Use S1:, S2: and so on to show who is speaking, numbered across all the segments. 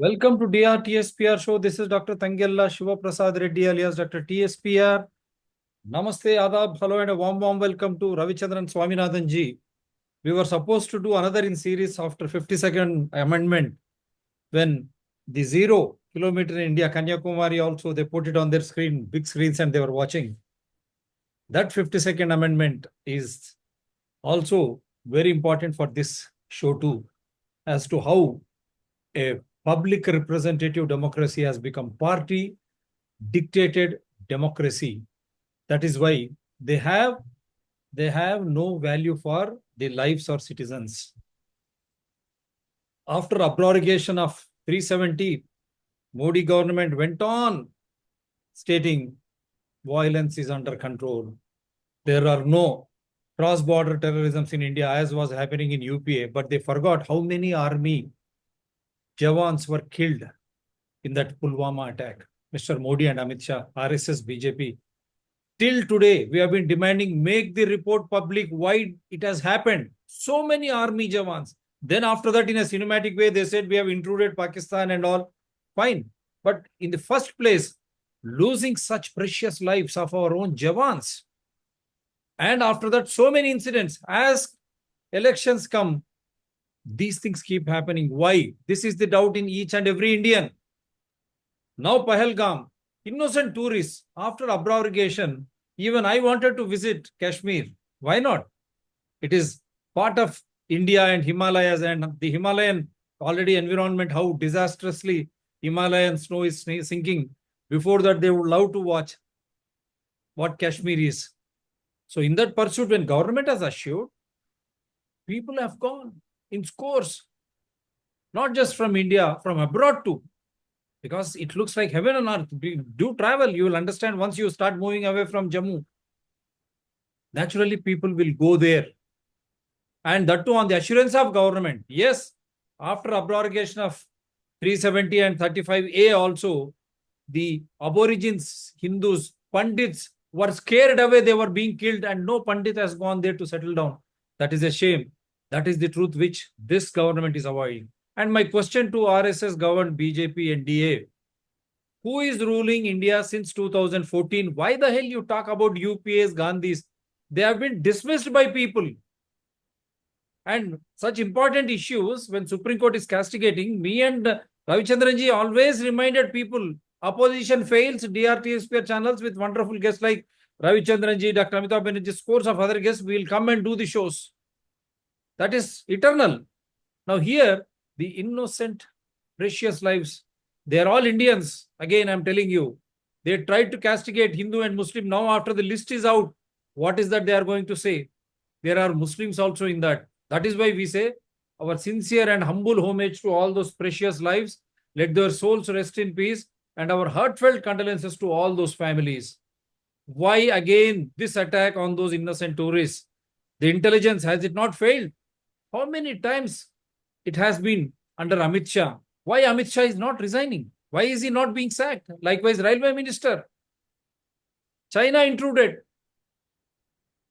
S1: Welcome to DRTSPR show. This is Dr. Tangella Shiva Prasad Reddy alias Dr. TSPR. Namaste, Adab, hello, and a warm welcome to Ravichandran Swaminathan ji. We were supposed to do another in series after 52nd amendment when the 0 kilometer in India, Kanyakumari also, they put it on their screen, big screens, and they were watching. That 52nd amendment is also very important for this show too, as to how a public representative democracy has become party dictated democracy. That is why they have no value for the lives of citizens. After abrogation of 370, Modi government went on stating violence is under control. There are no cross-border terrorisms in India as was happening in UPA, but they forgot how many army Jawans were killed in that Pulwama attack. Mr. Modi and Amit Shah, RSS, BJP. Till today, we have been demanding, make the report public why it has happened. So many army Jawans. Then after that, in a cinematic way, they said we have intruded Pakistan and all. Fine. But in the first place, losing such precious lives of our own Jawans. And after that, so many incidents. As elections come, these things keep happening. Why? This is the doubt in each and every Indian. Now PAHALGAM, innocent tourists, after abrogation, even I wanted to visit Kashmir. Why not? It is part of India and Himalayas, and the Himalayan already environment, how disastrously Himalayan snow is sinking. Before that, they would love to watch what Kashmir is. So in that pursuit, when government has assured, people have gone in scores, not just from India, from abroad too, because it looks like heaven on earth. Do travel, you will understand once you start moving away from Jammu. Naturally, people will go there. And that too on the assurance of government. Yes, after abrogation of 370 and 35A also, the aborigines, Hindus, Pandits were scared away. They were being killed and no Pandit has gone there to settle down. That is a shame. That is the truth which this government is avoiding. And my question to RSS governed BJP and DA, who is ruling India since 2014? Why the hell you talk about UPAs, Gandhis? They have been dismissed by people. And such important issues, when Supreme Court is castigating, me and Ravichandran ji always reminded people, opposition fails, DRTSPR channels with wonderful guests like Ravichandran ji, Dr. Amitabh Banerjee, scores of other guests, we will come and do the shows. That is eternal. Now here, the innocent, precious lives, they are all Indians. Again, I'm telling you, they tried to castigate Hindu and Muslim. Now after the list is out, what is that they are going to say? There are Muslims also in that. That is why we say our sincere and humble homage to all those precious lives. Let their souls rest in peace, and our heartfelt condolences to all those families. Why again this attack on those innocent tourists? The intelligence, has it not failed? How many times it has been under Amit Shah? Why Amit Shah is not resigning? Why is he not being sacked? Likewise, Railway Minister. China intruded.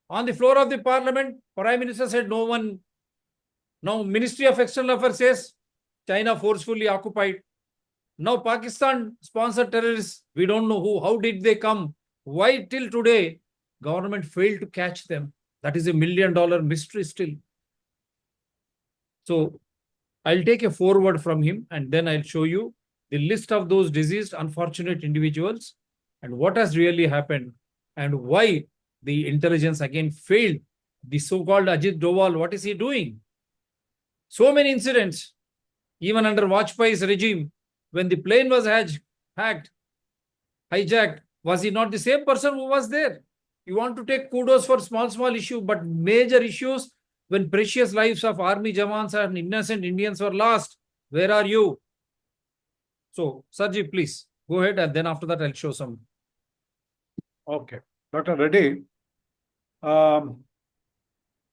S1: On the floor of the parliament, Prime Minister said no one. Now Ministry of External Affairs says China forcefully occupied. Now Pakistan sponsored terrorists. We don't know who. How did they come? Why till today government failed to catch them? That is $1 million mystery still. So I'll take a foreword from him and then I'll show you the list of those deceased unfortunate individuals and what has really happened and why the intelligence again failed. The so-called Ajit Doval, what is he doing? So many incidents, even under Vajpayee's regime, when the plane was hacked, hijacked, was he not the same person who was there? You want to take kudos for small issue, but major issues, when precious lives of army Jawans and innocent Indians were lost, where are you? So, Sarji, please go ahead, and then after that, I'll show some.
S2: Okay. Dr. Reddy,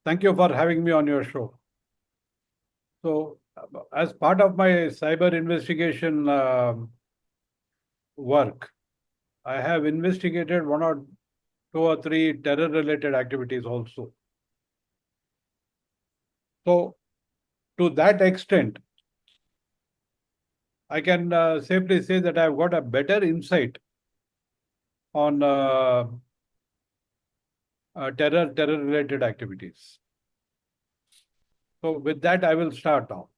S2: thank you for having me on your show. So, as part of my cyber investigation work, I have investigated 1 or 2 or 3 terror-related activities also. So, to that extent, I can safely say that I've got a better insight on terror-related activities. So with that, I will start now.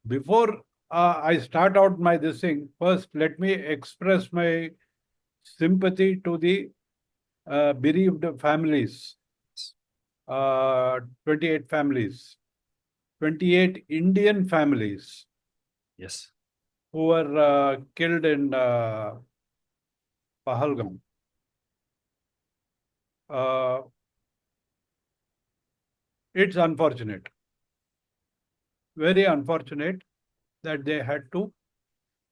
S2: Before I start out my this thing, first let me express my sympathy to the bereaved families. 28 families, 28 Indian families
S1: Yes.
S2: who were killed in Pahalgam. It's unfortunate, very unfortunate that they had to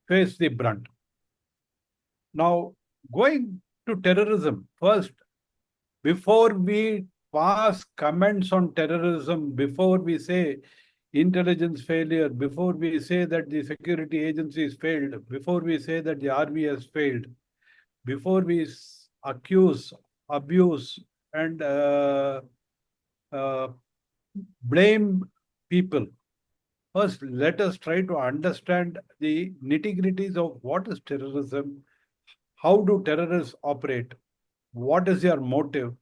S2: face the brunt. Now, going to terrorism, first, before we pass comments on terrorism, before we say intelligence failure, before we say that the security agencies failed, before we say that the army has failed, before we accuse, abuse, and uh, blame people, first let us try to understand the nitty-gritties of what is terrorism, how do terrorists operate, what is their motive.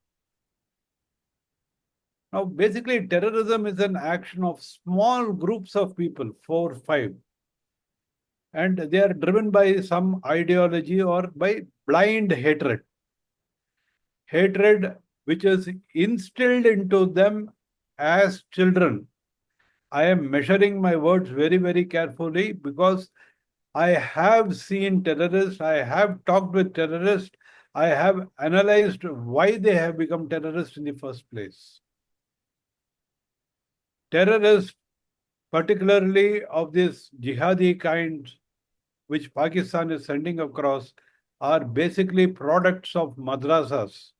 S2: Now, basically, terrorism is an action of small groups of people, 4, 5, and they are driven by some ideology or by blind hatred. Hatred which is instilled into them as children. I am measuring my words very, very carefully because I have seen terrorists, I have talked with terrorists, I have analyzed why they have become terrorists in the first place. Terrorists, particularly of this jihadi kind, which Pakistan is sending across, are basically products of madrasas.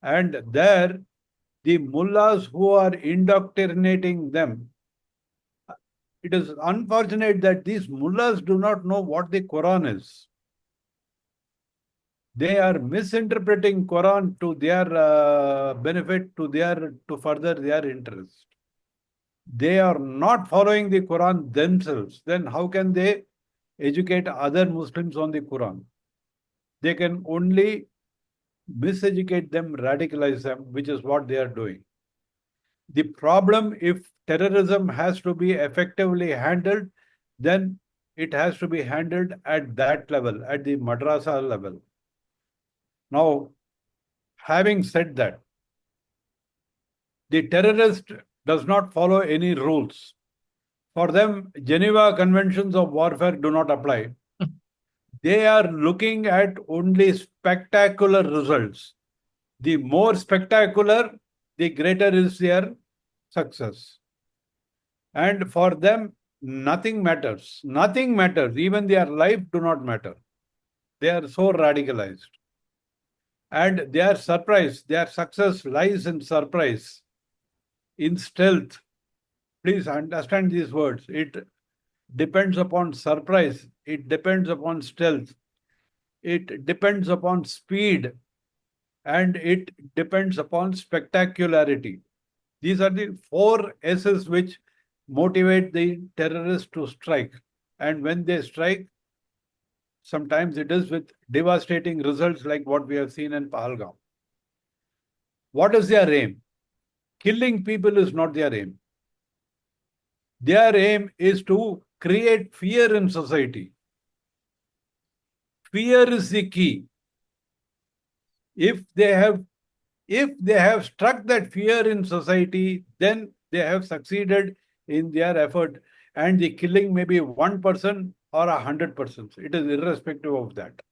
S2: And there, the mullahs who are indoctrinating them, it is unfortunate that these mullahs do not know what the Quran is. They are misinterpreting Quran to their benefit, to further their interest. They are not following the Quran themselves. Then how can they educate other Muslims on the Quran? They can only miseducate them, radicalize them, which is what they are doing. The problem, if terrorism has to be effectively handled, then it has to be handled at that level, at the madrasa level. Now, having said that, the terrorist does not follow any rules. For them, Geneva Conventions of Warfare do not apply. They are looking at only spectacular results. The more spectacular, the greater is their success. And for them, nothing matters. Nothing matters. Even their life do not matter. They are so radicalized. And they are surprised. Their success lies in surprise, in stealth. Please understand these words. It depends upon surprise. It depends upon stealth. It depends upon speed. And it depends upon spectacularity. These are the 4 S's which motivate the terrorists to strike. And when they strike, sometimes it is with devastating results like what we have seen in Pahalgam. What is their aim? Killing people is not their aim. Their aim is to create fear in society. Fear is the key. If they have struck that fear in society, then they have succeeded in their effort, and the killing may be 1 person or 100 persons. It is irrespective of that.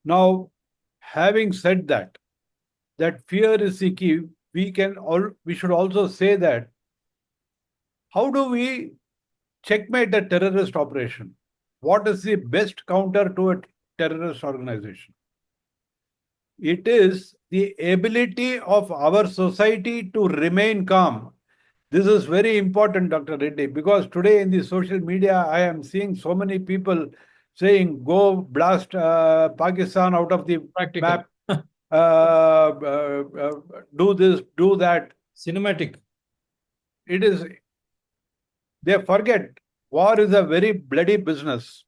S2: Now, having said that fear is the key, we should also say that how do we checkmate a terrorist operation? What is the best counter to a terrorist organization? It is the ability of our society to remain calm. This is very important, Dr. Reddy, because today in the social media, I am seeing so many people saying, go blast Pakistan out of the
S1: Practical.
S2: map, do this, do that.
S1: Cinematic.
S2: It is They forget war is a very bloody business.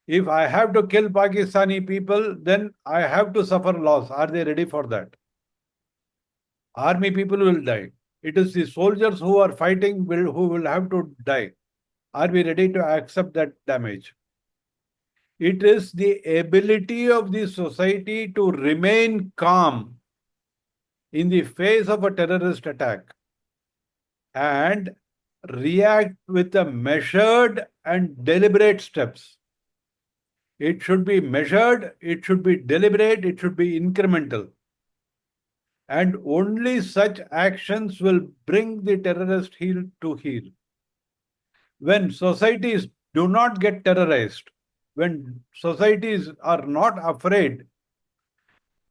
S2: If I have to kill Pakistani people, then I have to suffer loss. Are they ready for that? Army people will die. It is the soldiers who are fighting who will have to die. Are we ready to accept that damage? It is the ability of the society to remain calm in the face of a terrorist attack and react with a measured and deliberate steps. It should be measured, it should be deliberate, it should be incremental. And only such actions will bring the terrorist heel to heel. When societies do not get terrorized, when societies are not afraid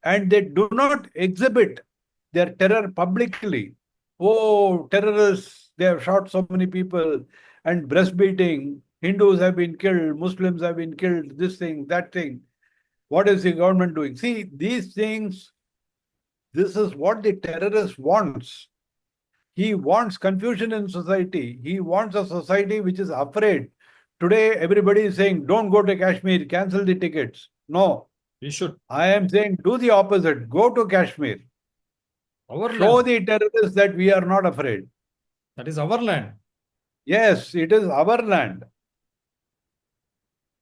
S2: and they do not exhibit their terror publicly, oh, terrorists, they have shot so many people, and breastbeating, Hindus have been killed, Muslims have been killed, this thing, that thing. What is the government doing? See, these things, this is what the terrorist wants. He wants confusion in society. He wants a society which is afraid. Today, everybody is saying, don't go to Kashmir, cancel the tickets. No,
S1: We should.
S2: I am saying, do the opposite. Go to Kashmir.
S1: Our
S2: Show
S1: land.
S2: the terrorists that we are not afraid.
S1: That is our land.
S2: Yes, it is our land.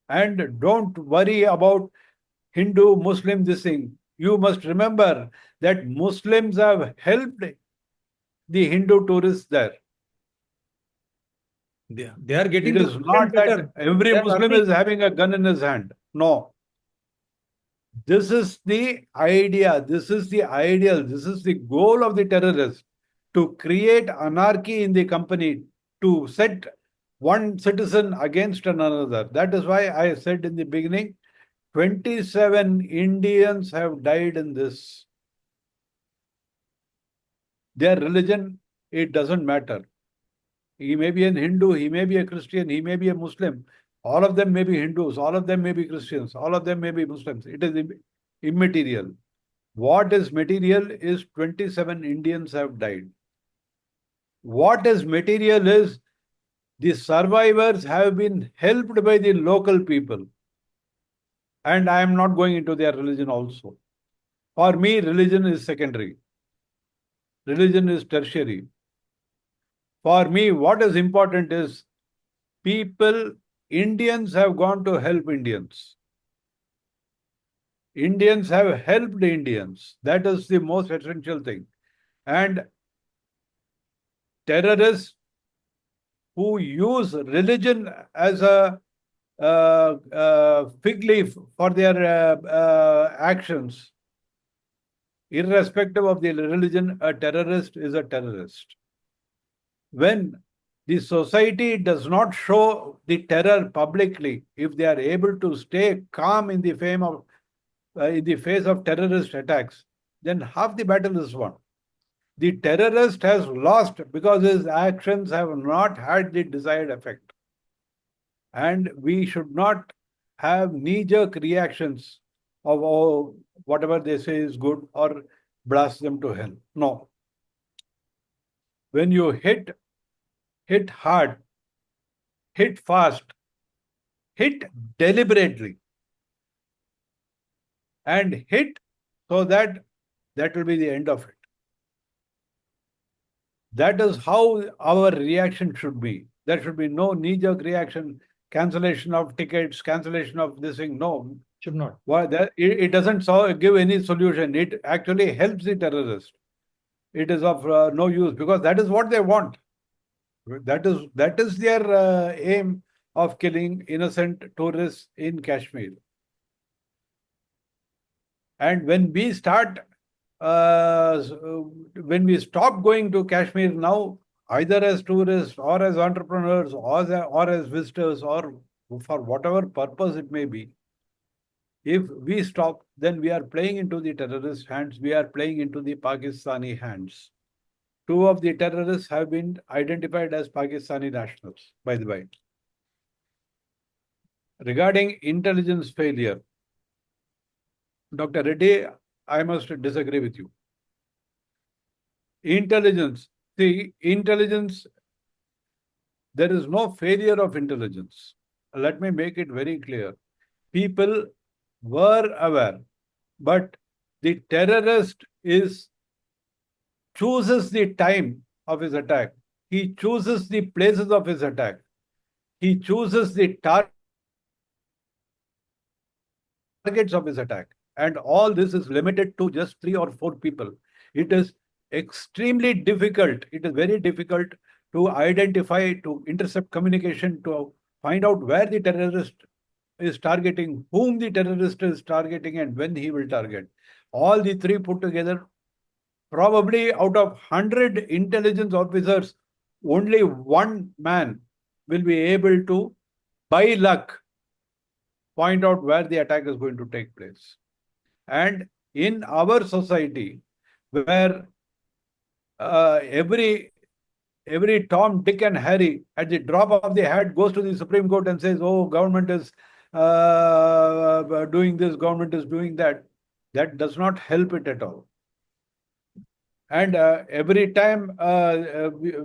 S2: And don't worry about Hindu, Muslim, this thing. You must remember that Muslims have helped the Hindu tourists there.
S1: They are getting
S2: It
S1: to
S2: is
S1: live
S2: not
S1: better.
S2: that every
S1: They are
S2: Muslim
S1: earning.
S2: is having a gun in his hand. No. This is the idea. This is the ideal. This is the goal of the terrorists to create anarchy in the company, to set one citizen against another. That is why I said in the beginning 27 Indians have died in this. Their religion, it doesn't matter. He may be a Hindu, he may be a Christian, he may be a Muslim. All of them may be Hindus, all of them may be Christians, all of them may be Muslims. It is immaterial. What is material is 27 Indians have died. What is material is the survivors have been helped by the local people. And I am not going into their religion also. For me, religion is secondary. Religion is tertiary. For me, what is important is people, Indians have gone to help Indians. Indians have helped Indians. That is the most essential thing. And terrorists who use religion as a fig leaf for their actions, irrespective of the religion, a terrorist is a terrorist. When the society does not show the terror publicly, if they are able to stay calm in the face of terrorist attacks, then half the battle is won. The terrorist has lost because his actions have not had the desired effect. And we should not have knee-jerk reactions of, oh, whatever they say is good, or blast them to hell. No. When you hit hard, hit fast, hit deliberately, and hit so that will be the end of it. That is how our reaction should be. There should be no knee-jerk reaction, cancellation of tickets, cancellation of this thing. No.
S1: Should not.
S2: Why it doesn't give any solution. It actually helps the terrorist. It is of no use because that is what they want. That is their aim of killing innocent tourists in Kashmir. And when we start, when we stop going to Kashmir now, either as tourists or as entrepreneurs or as visitors or for whatever purpose it may be, if we stop, then we are playing into the terrorist hands. We are playing into the Pakistani hands. Two of the terrorists have been identified as Pakistani nationals, by the way. Regarding intelligence failure, Dr. Reddy, I must disagree with you. Intelligence there is no failure of intelligence. Let me make it very clear. People were aware, but the terrorist chooses the time of his attack. He chooses the places of his attack. He chooses the targets of his attack. And all this is limited to just 3 or 4 people. It is extremely difficult. It is very difficult to identify, to intercept communication, to find out where the terrorist is targeting, whom the terrorist is targeting, and when he will target. All the three put together, probably out of 100 intelligence officers, only one man will be able to, by luck, point out where the attack is going to take place. And in our society, where every Tom, Dick, and Harry, at the drop of the hat, goes to the Supreme Court and says, "Oh, government is doing this, government is doing that," that does not help it at all. And every time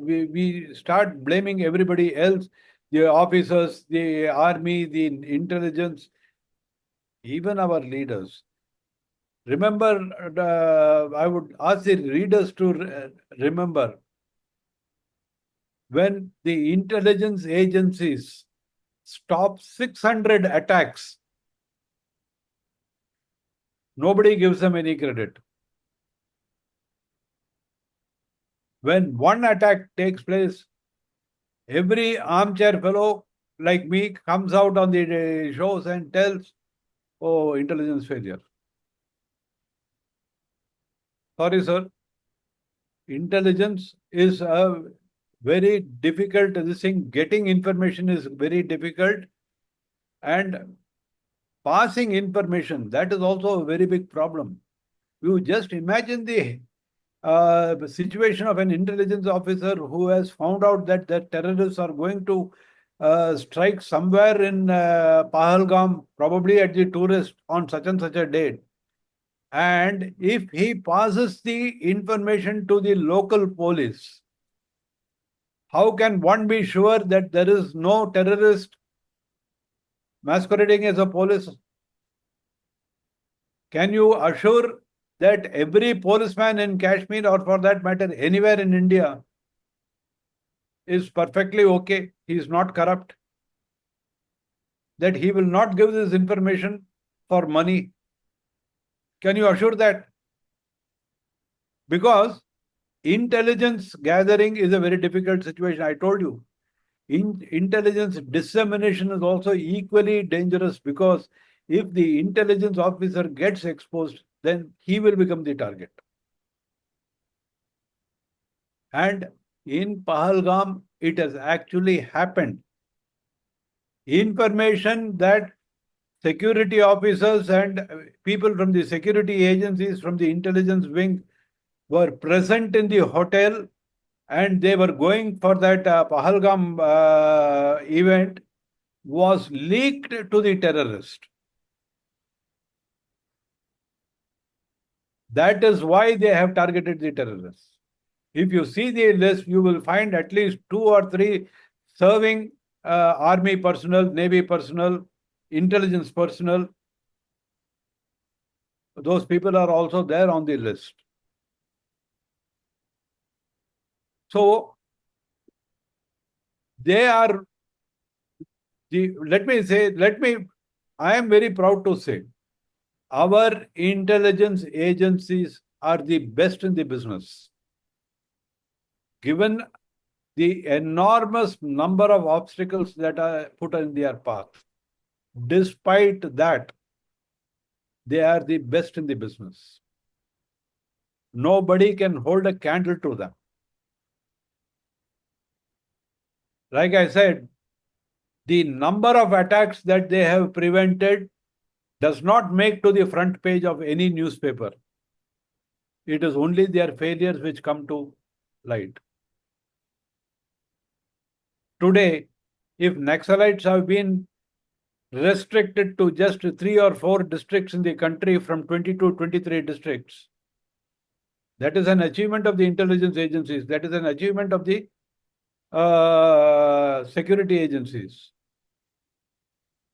S2: we start blaming everybody else, the officers, the army, the intelligence, even our leaders. Remember, I would ask the readers to remember when the intelligence agencies stop 600 attacks, nobody gives them any credit. When one attack takes place, every armchair fellow like me comes out on the shows and tells, "Oh, intelligence failure." Sorry, sir. Intelligence is a very difficult thing. Getting information is very difficult. And passing information, that is also a very big problem. You just imagine the situation of an intelligence officer who has found out that the terrorists are going to strike somewhere in Pahalgam, probably at the tourist on such and such a date. And if he passes the information to the local police, how can one be sure that there is no terrorist masquerading as a police? Can you assure that every policeman in Kashmir, or for that matter anywhere in India, is perfectly okay? He is not corrupt? That he will not give this information for money? Can you assure that? Because intelligence gathering is a very difficult situation. I told you, intelligence dissemination is also equally dangerous, because if the intelligence officer gets exposed, then he will become the target. And in Pahalgam, it has actually happened. Information that security officers and people from the security agencies, from the intelligence wing, were present in the hotel and they were going for that Pahalgam event, was leaked to the terrorist. That is why they have targeted the terrorists. If you see the list, you will find at least 2 or 3 serving army personnel, navy personnel, intelligence personnel. Those people are also there on the list. So they are I am very proud to say, our intelligence agencies are the best in the business. Given the enormous number of obstacles that are put in their path, despite that, they are the best in the business. Nobody can hold a candle to them. Like I said, the number of attacks that they have prevented does not make to the front page of any newspaper. It is only their failures which come to light. Today, if Naxalites have been restricted to just 3 or 4 districts in the country from 22, 23 districts, that is an achievement of the intelligence agencies. That is an achievement of the security agencies.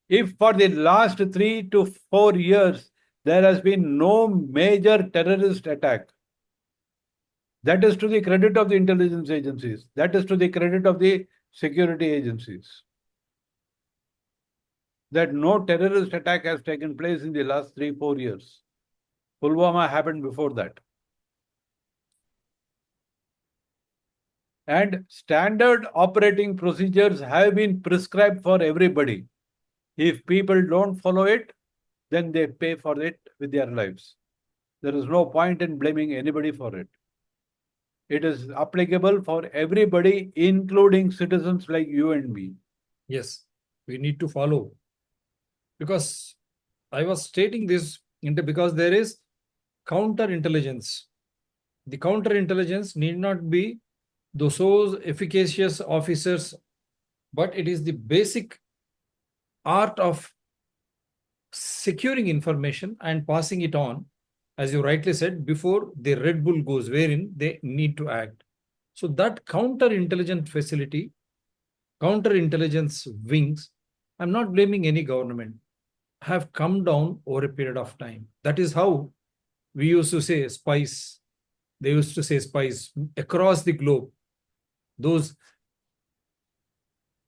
S2: If for the last 3 to 4 years there has been no major terrorist attack, that is to the credit of the intelligence agencies. That is to the credit of the security agencies. That no terrorist attack has taken place in the last 3-4 years. Pulwama happened before that. And standard operating procedures have been prescribed for everybody. If people don't follow it, then they pay for it with their lives. There is no point in blaming anybody for it. It is applicable for everybody, including citizens like you and me.
S1: Yes, we need to follow. Because I was stating this because there is counterintelligence. The counterintelligence need not be those efficacious officers, but it is the basic art of securing information and passing it on, as you rightly said, before the Red Bull goes, wherein they need to act. So that counterintelligence facility, counterintelligence wings, I'm not blaming any government, have come down over a period of time. That is how we used to say spies. They used to say spies across the globe. Those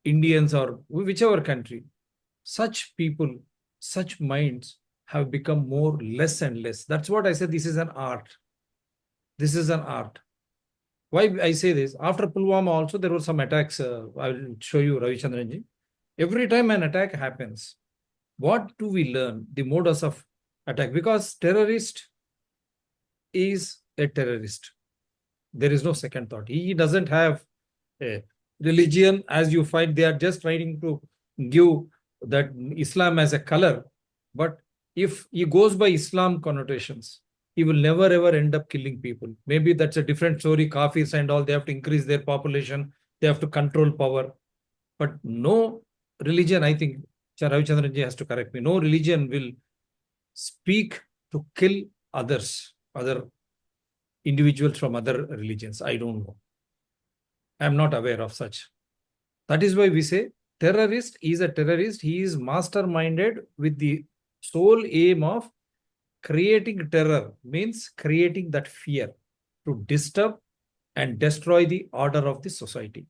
S1: Indians or whichever country, such people, such minds have become more less and less. That's what I said. This is an art. This is an art. Why I say this? After Pulwama also, there were some attacks. I will show you, Ravichandran ji. Every time an attack happens, what do we learn? The modus of attack. Because terrorist is a terrorist. There is no second thought. He doesn't have a religion. As you find, they are just trying to give that Islam as a color. But if he goes by Islam connotations, he will never ever end up killing people. Maybe that's a different story. Kafirs and all, they have to increase their population. They have to control power. But no religion, I think, Ravichandran ji has to correct me, no religion will speak to kill others, other individuals from other religions. I don't know. I am not aware of such. That is why we say terrorist is a terrorist. He is masterminded with the sole aim of creating terror, means creating that fear to disturb and destroy the order of the society.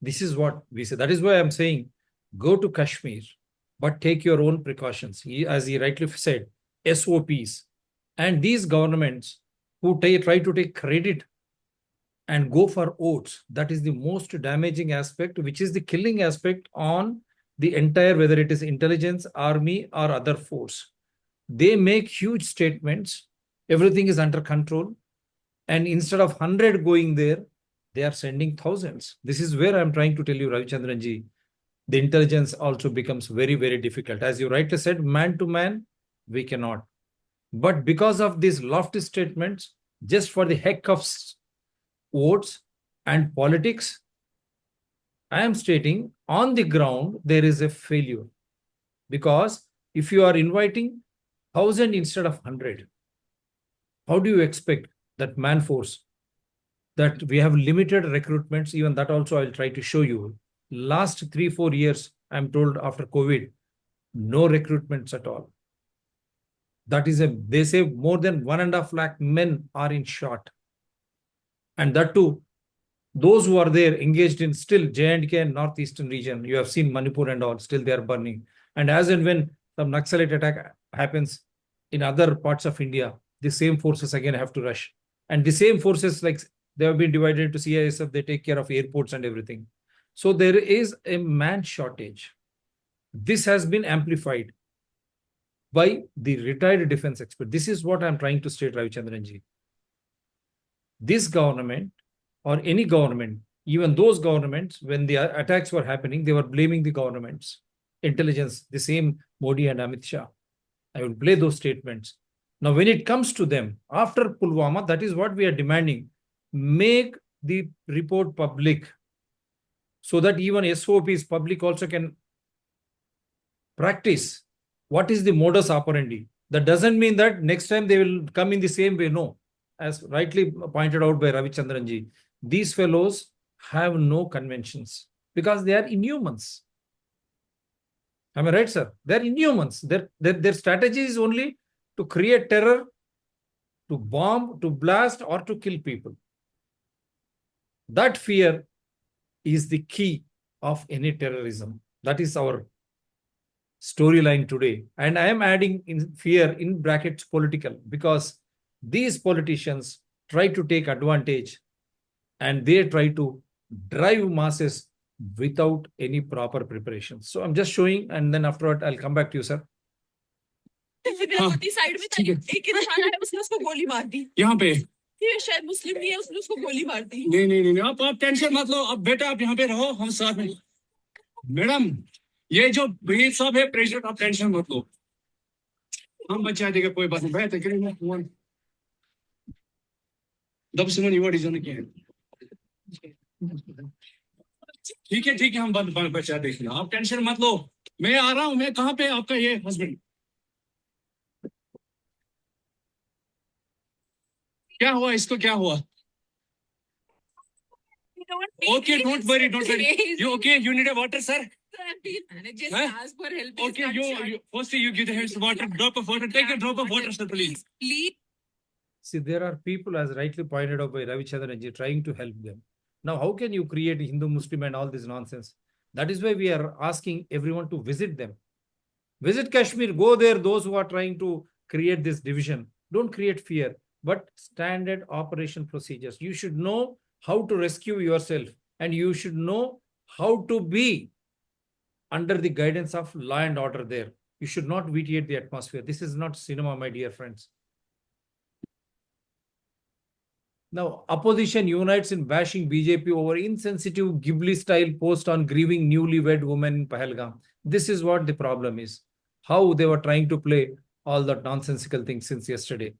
S1: This is what we say. That is why I'm saying, go to Kashmir, but take your own precautions. As he rightly said, SOPs. And these governments who try to take credit and go for votes, that is the most damaging aspect, which is the killing aspect on the entire, whether it is intelligence, army, or other force. They make huge statements. Everything is under control. And instead of 100 going there, they are sending thousands. This is where I'm trying to tell you, Ravichandran ji, the intelligence also becomes very, very difficult. As you rightly said, man to man, we cannot. But because of these lofty statements, just for the heck of votes and politics, I am stating on the ground, there is a failure. Because if you are inviting 1,000 instead of 100, how do you expect that man force, that we have limited recruitments? Even that also I'll try to show you. Last 3-4 years, I'm told after COVID, no recruitments at all. That is they say more than 1.5 lakh men are in short. And that too, those who are there engaged in still J&K and northeastern region, you have seen Manipur and all, still they are burning. And as and when some Naxalite attack happens in other parts of India, the same forces again have to rush. And the same forces, like they have been divided into CISF, they take care of airports and everything. So there is a man shortage. This has been amplified by the retired defense expert. This is what I'm trying to state, Ravichandran ji. This government or any government, even those governments, when the attacks were happening, they were blaming the government's intelligence, the same Modi and Amit Shah. I will play those statements. Now, when it comes to them, after Pulwama, that is what we are demanding. Make the report public so that even SOPs, public also can practice what is the modus operandi. That doesn't mean that next time they will come in the same way. No. As rightly pointed out by Ravichandran ji, these fellows have no conventions. because they are inhumans. Am I right, sir? They're inhumans. Their strategy is only to create terror, to bomb, to blast, or to kill people. That fear is the key of any terrorism. That is our storyline today. And I am adding in fear in brackets political, because these politicians try to take advantage and they try to drive masses without any proper preparation. So I'm just showing, and then afterward I'll come back to you, sir.
S3: Side में था, एक इंसान आया, उसने उसको गोली मार दी
S4: यहाँ पे।
S3: ये शायद मुस्लिम नहीं है, उसने उसको गोली मार दी।
S4: नहीं नहीं नहीं आप टेंशन मत लो, अब बेटा आप यहाँ पे रहो, हम साथ में। मैडम ये जो ब्रीफ साहब है प्रेसिडेंट, आप टेंशन मत लो, हम बचा देगा, कोई बात नहीं। बैठ करेंगे दब से नहीं वड़ी जाने के। ठीक है हम बचा देंगे, आप टेंशन मत लो, मैं आ रहा हूँ। मैं कहाँ पे आपका ये हस्बैंड? क्या हुआ इसको, क्या हुआ? Okay, don't worry. You okay? You need a water, sir?
S3: Just
S4: Huh?
S3: ask for help.
S4: Okay, you first you give the hands water, drop of water. Take a drop of water, sir, please.
S3: Please.
S1: See, there are people, as rightly pointed out by Ravichandran ji, trying to help them. Now, how can you create Hindu, Muslim and all this nonsense? That is why we are asking everyone to visit them. Visit Kashmir, go there, those who are trying to create this division. Don't create fear, but standard operation procedures. You should know how to rescue yourself, and you should know how to be under the guidance of law and order there. You should not vitiate the atmosphere. This is not cinema, my dear friends. Now, opposition unites in bashing BJP over insensitive Ghibli-style post on grieving newlywed women in Pahalgam. This is what the problem is. How they were trying to play all that nonsensical things since yesterday.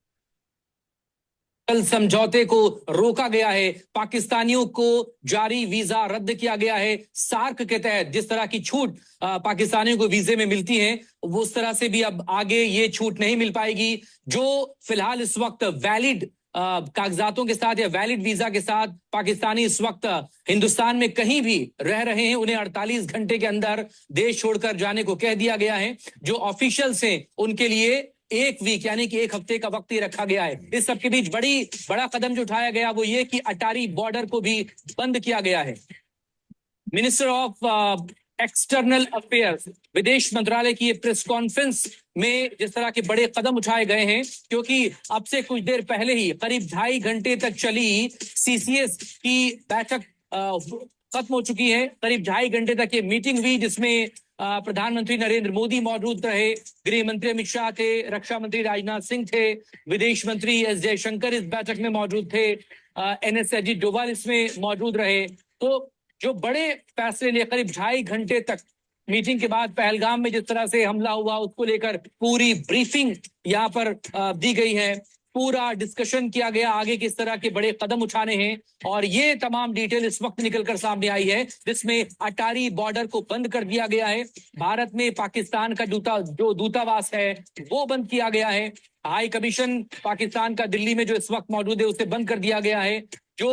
S5: कल समझौते को रोका गया है, पाकिस्तानियों को जारी visa रद्द किया गया है। सार्क के तहत जिस तरह की छूट पाकिस्तानियों को वीजे में मिलती है, वो उस तरह से भी अब आगे ये छूट नहीं मिल पाएगी। जो फिलहाल इस वक्त वैलिड कागजातों के साथ या वैलिड वीजा के साथ पाकिस्तानी इस वक्त हिंदुस्तान में कहीं भी रह रहे हैं, उन्हें 48 घंटे के अंदर देश छोड़कर जाने को कह दिया गया है। जो ऑफिशियल्स हैं उनके लिए 1 वीक यानी कि 1 हफ्ते का वक्त ही रखा गया है। इस सब के बीच बड़ा कदम जो उठाया गया वो ये कि अटारी बॉर्डर को भी बंद किया गया है। मिनिस्टर ऑफ एक्सटर्नल अफेयर्स, विदेश मंत्रालय की प्रेस कॉन्फ्रेंस में जिस तरह के बड़े कदम उठाए गए हैं, क्योंकि अब से कुछ देर पहले ही करीब 2.5 घंटे तक चली सीसीएस की बैठक खत्म हो चुकी है। करीब 2.5 घंटे तक ये मीटिंग हुई, जिसमें प्रधानमंत्री नरेंद्र मोदी मौजूद रहे, गृह मंत्री अमित शाह थे, रक्षा मंत्री राजनाथ सिंह थे, विदेश मंत्री एस जयशंकर इस बैठक में मौजूद थे, एनएस अजीत डोभाल इसमें मौजूद रहे। तो जो बड़े फैसले लिए, करीब 2.5 घंटे तक मीटिंग के बाद पहलगाम में जिस तरह से हमला हुआ उसको लेकर पूरी ब्रीफिंग यहाँ पर दी गई है, पूरा डिस्कशन किया गया, आगे किस तरह के बड़े कदम उठाने हैं, और ये तमाम डिटेल इस वक्त निकलकर सामने आई है, जिसमें अटारी बॉर्डर को बंद कर दिया गया है। भारत में पाकिस्तान का जो दूतावास है वो बंद किया गया है। हाई कमीशन पाकिस्तान का दिल्ली में जो इस वक्त मौजूद है उसे बंद कर दिया गया है। जो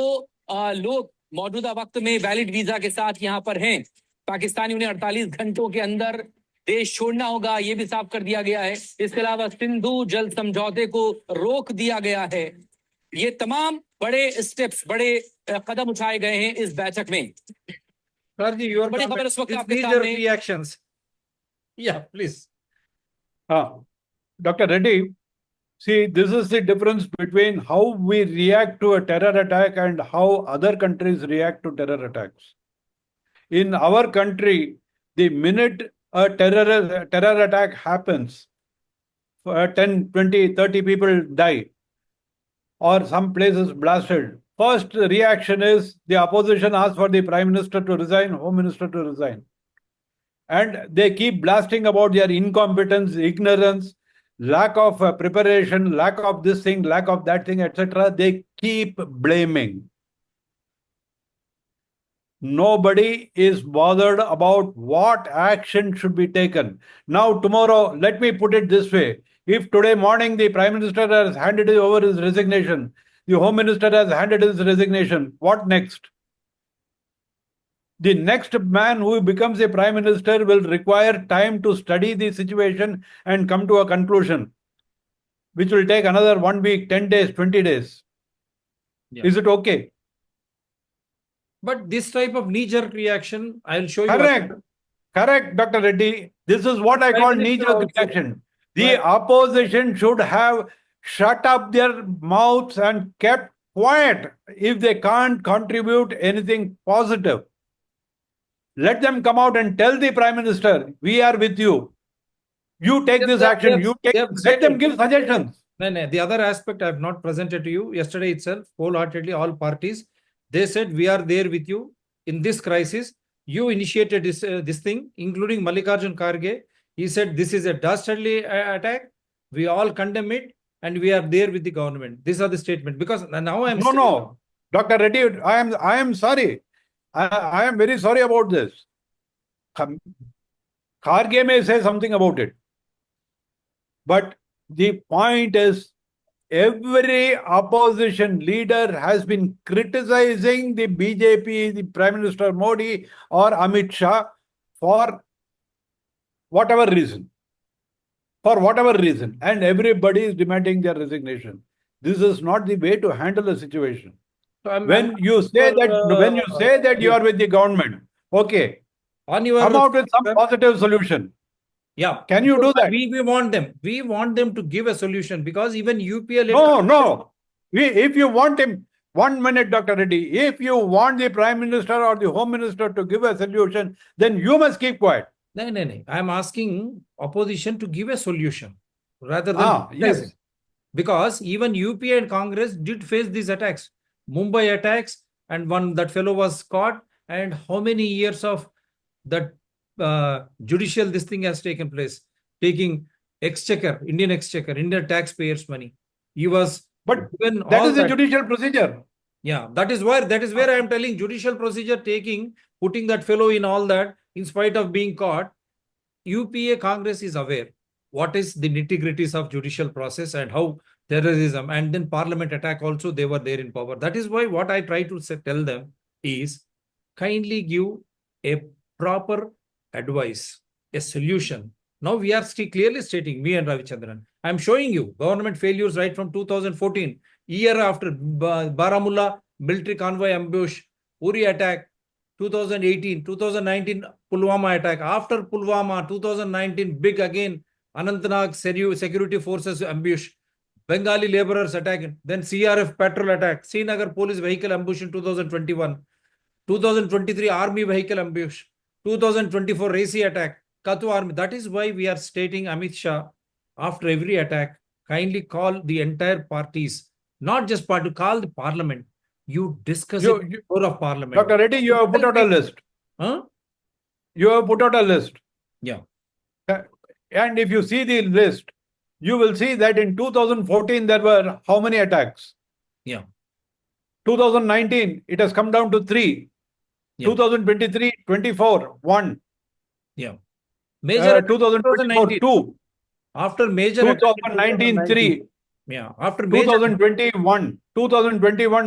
S5: लोग मौजूदा वक्त में वैलिड वीजा के साथ यहाँ पर हैं, पाकिस्तानी उन्हें 48 घंटों के अंदर देश छोड़ना होगा, ये भी साफ कर दिया गया है। इसके अलावा सिंधु जल समझौते को रोक दिया गया है। ये तमाम बड़े स्टेप्स, बड़े कदम उठाए गए हैं इस बैठक में। बड़ी खबर इस वक्त आपके सामने।
S1: Reactions. Yeah, please.
S2: Dr. Reddy, see, this is the difference between how we react to a terror attack and how other countries react to terror attacks. In our country, the minute a terror attack happens, 10, 20, 30 people die, or some place is blasted, first reaction is the opposition asks for the Prime Minister to resign, Home Minister to resign. And they keep blasting about their incompetence, ignorance, lack of preparation, lack of this thing, lack of that thing, etc. They keep blaming. Nobody is bothered about what action should be taken. Now, tomorrow, let me put it this way. If today morning the Prime Minister has handed over his resignation, the Home Minister has handed his resignation, what next? The next man who becomes a prime minister will require time to study the situation and come to a conclusion, which will take another 1 week, 10 days, 20 days.
S1: Yeah.
S2: Is it okay?
S1: But this type of knee-jerk reaction, I'll show you.
S2: Correct. Correct, Dr. Reddy. This is what I
S1: Prime
S2: call
S1: Minister
S2: knee-jerk
S1: also.
S2: reaction. The
S1: Right.
S2: opposition should have shut up their mouths and kept quiet if they can't contribute anything positive. Let them come out and tell the Prime Minister, we are with you. You take this action. Let them give suggestions.
S1: No, the other aspect I have not presented to you yesterday itself, wholeheartedly, all parties, they said we are there with you in this crisis. You initiated this thing, including Mallikarjun Kharge. He said this is a dastardly attack. We all condemn it, and we are there with the government. These are the statement. Because now I am
S2: No, Dr. Reddy, I am sorry. I am very sorry about this. Kharge may say something about it. But the point is, every opposition leader has been criticizing the BJP, the Prime Minister Modi or Amit Shah for whatever reason. For whatever reason. And everybody is demanding their resignation. This is not the way to handle a situation.
S1: So
S2: When you say that you are with the government, okay,
S1: on your
S2: come out with some positive solution.
S1: Yeah.
S2: Can you do that?
S1: We want them. We want them to give a solution, because even UPL.
S2: No. If you want him, 1 minute, Dr. Reddy, if you want the Prime Minister or the Home Minister to give a solution, then you must keep quiet.
S1: No. I am asking opposition to give a solution rather than
S2: Yes.
S1: Because even UPA and Congress did face these attacks. Mumbai attacks, and that fellow was caught, and how many years of that judicial this thing has taken place, taking Indian taxpayers' money. He was
S2: But
S1: given
S2: that
S1: all
S2: is a judicial procedure.
S1: Yeah, that is where I am telling judicial procedure, putting that fellow in all that, in spite of being caught. UPA Congress is aware what is the nitty-gritties of judicial process and how terrorism and then parliament attack also, they were there in power. That is why what I try to tell them is, kindly give a proper advice, a solution. Now we are clearly stating, me and Ravichandran, I am showing you government failures right from 2014, year after Baramulla military convoy ambush, Uri attack, 2018, 2019 Pulwama attack. After Pulwama, 2019 big again, Anantnag security forces ambush, Bengali laborers attack, then CRF patrol attack, Srinagar police vehicle ambush in 2021, 2023 army vehicle ambush, 2024 Raisi attack, Kathu army. That is why we are stating, Amit Shah, after every attack, kindly call the entire parties, not just party, call the parliament. You discuss it floor of parliament.
S2: Dr. Reddy, you have put out a list.
S1: Huh?
S2: You have put out a list.
S1: Yeah.
S2: And if you see the list, you will see that in 2014 there were how many attacks?
S1: Yeah.
S2: 2019, it has come down to 3.
S1: Yeah.
S2: 2023, 24, 1.
S1: Yeah. Major
S2: 2024, 2.
S1: After major
S2: 2019, 3.
S1: Yeah. After major
S2: 2021,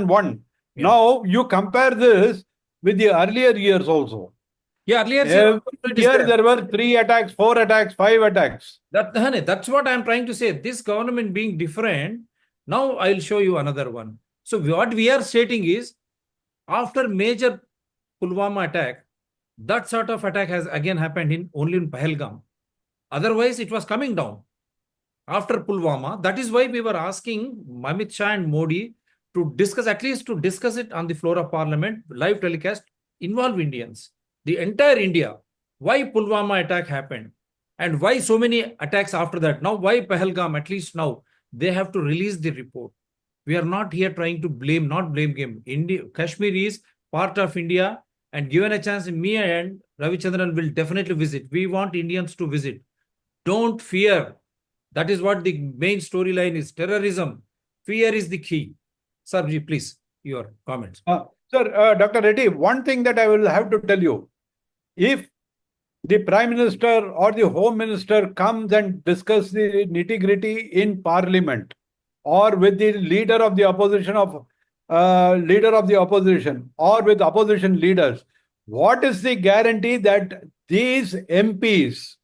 S2: 1.
S1: Yeah.
S2: Now you compare this with the earlier years also.
S1: Yeah, earlier
S2: year there were 3 attacks, 4 attacks, 5 attacks.
S1: That's what I'm trying to say. This government being different. Now I'll show you another one. So what we are stating is, after major Pulwama attack, that sort of attack has again happened only in Pahalgam. Otherwise, it was coming down. After Pulwama, that is why we were asking Amit Shah and Modi to discuss, at least to discuss it on the floor of parliament, live telecast, involve Indians, the entire India, why Pulwama attack happened and why so many attacks after that. Now, why Pahalgam, at least now, they have to release the report. We are not here trying to blame game. Kashmir is part of India, and given a chance, me and Ravichandran will definitely visit. We want Indians to visit. Don't fear. That is what the main storyline is. Terrorism. Fear is the key. Sarbji, please, your comments.
S2: Sir, Dr. Reddy, one thing that I will have to tell you. If the Prime Minister or the Home Minister comes and discuss the nitty-gritty in Parliament or with the leader of the opposition or with opposition leaders, what is the guarantee that these MPs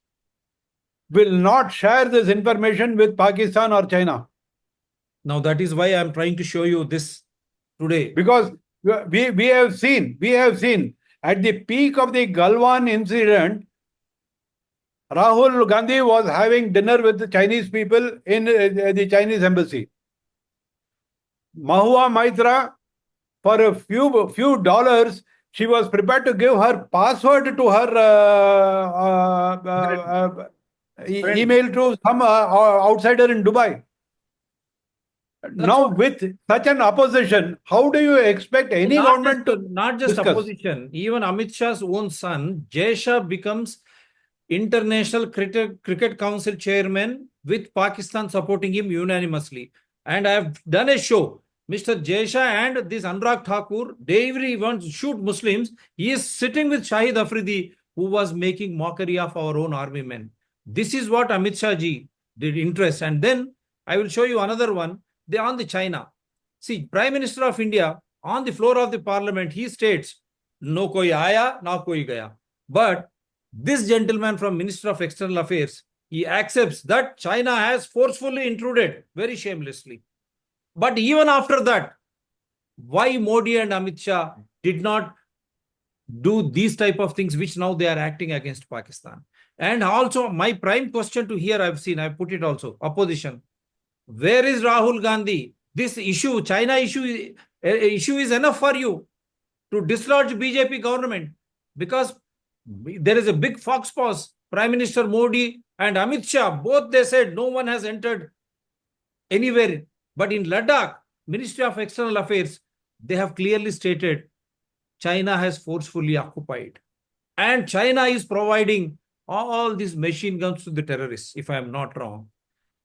S2: will not share this information with Pakistan or China?
S1: Now that is why I'm trying to show you this today.
S2: Because we have seen at the peak of the Galwan incident, Rahul Gandhi was having dinner with the Chinese people in the Chinese embassy. Mahua Maitra, for a few dollars, she was prepared to give her password to her email to some outsider in Dubai. Now, with such an opposition, how do you expect any government to
S1: not just
S2: discuss?
S1: opposition, even Amit Shah's own son, Jay Shah, becomes International Cricket Council chairman with Pakistan supporting him unanimously. And I have done a show. Mr. Jay Shah and this Anurag Thakur, they really want to shoot Muslims. He is sitting with Shahid Afridi, who was making mockery of our own army men. This is what Amit Shah ji did interest. And then I will show you another one. They on the China. See, Prime Minister of India, on the floor of the parliament, he states, no koi aaya, na koi gaya. But this gentleman from Minister of External Affairs, he accepts that China has forcefully intruded very shamelessly. But even after that, why Modi and Amit Shah did not do these type of things which now they are acting against Pakistan? And also my prime question to here, I put it also, opposition. Where is Rahul Gandhi? This issue, China issue is enough for you to dislodge BJP government, because there is a big fox paws. Prime Minister Modi and Amit Shah, both they said no one has entered anywhere. But in Ladakh, Ministry of External Affairs, they have clearly stated China has forcefully occupied. And China is providing all these machine guns to the terrorists, if I am not wrong.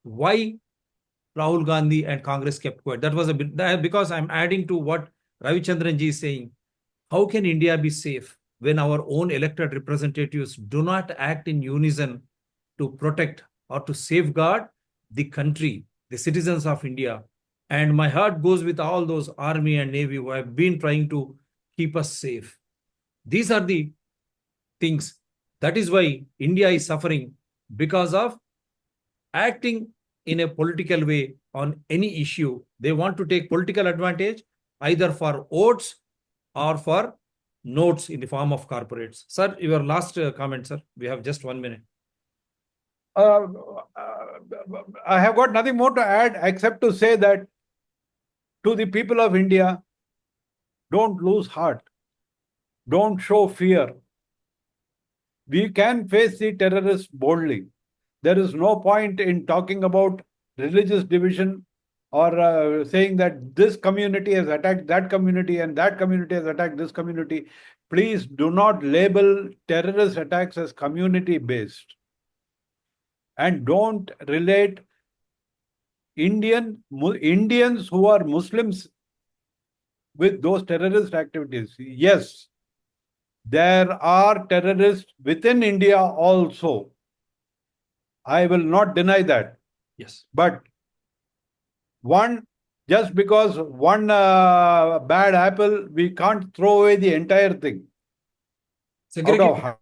S1: Why Rahul Gandhi and Congress kept quiet? That was a bit, because I'm adding to what Ravichandran ji is saying. How can India be safe when our own elected representatives do not act in unison to protect or to safeguard the country, the citizens of India? And my heart goes with all those army and navy who have been trying to keep us safe. These are the things. That is why India is suffering, because of acting in a political way on any issue. They want to take political advantage either for votes or for notes in the form of corporates. Sir, your last comment, sir. We have just 1 minute.
S2: I have got nothing more to add except to say that to the people of India, don't lose heart. Don't show fear. We can face the terrorists boldly. There is no point in talking about religious division or saying that this community has attacked that community and that community has attacked this community. Please do not label terrorist attacks as community-based. And don't relate Indians who are Muslims with those terrorist activities. Yes, there are terrorists within India also. I will not deny that.
S1: Yes.
S2: But just because one bad apple, we can't throw away the entire thing.
S1: Segregate.
S2: Out of